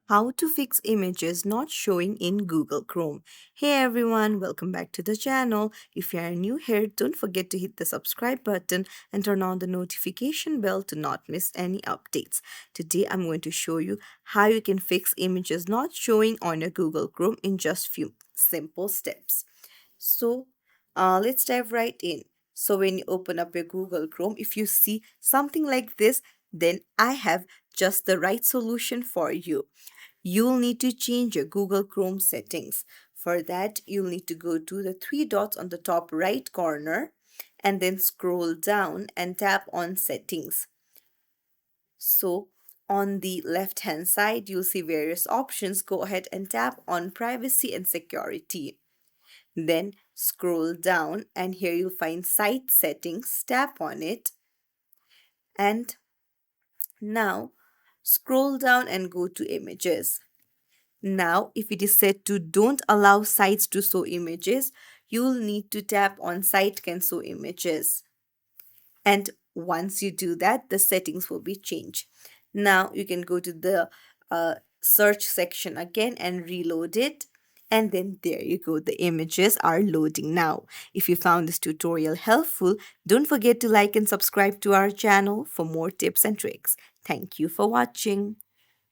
How to fix images not showing in Google Chrome. Hey everyone, welcome back to the channel. If you are new here, don't forget to hit the subscribe button and turn on the notification bell to not miss any updates. Today I'm going to show you how you can fix images not showing on your Google Chrome in just few simple steps. So let's dive right in. So when you open up your Google Chrome, if you see something like this, then I have just the right solution for you. You'll need to change your Google Chrome settings. For that, you'll need to go to the three dots on the top right corner and then scroll down and tap on settings. So on the left hand side, you'll see various options. Go ahead and tap on privacy and security. Then scroll down and here you'll find site settings. Tap on it and now scroll down and go to images. Now, if it is set to don't allow sites to show images, you'll need to tap on site can show images. And once you do that, the settings will be changed. Now you can go to the search section again and reload it. And then there you go, the images are loading now. If you found this tutorial helpful, don't forget to like and subscribe to our channel for more tips and tricks. Thank you for watching.